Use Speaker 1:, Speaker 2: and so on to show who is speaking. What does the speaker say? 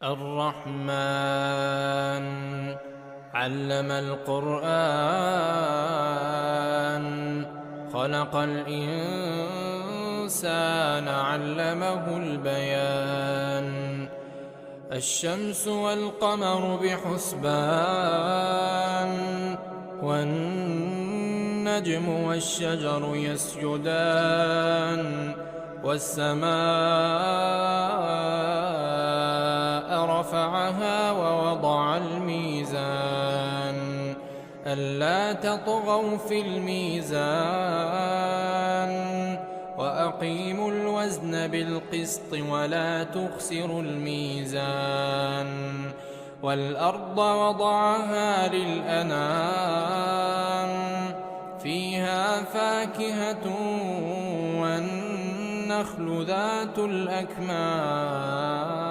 Speaker 1: الرحمن علم القرآن خلق الإنسان علمه البيان الشمس والقمر بحسبان والنجم والشجر يسجدان والسماء رفعها ووضع الميزان ألا تطغوا في الميزان وأقيموا الوزن بالقسط ولا تخسروا الميزان والأرض وضعها للأنام فيها فاكهة والنخل ذات الأكمام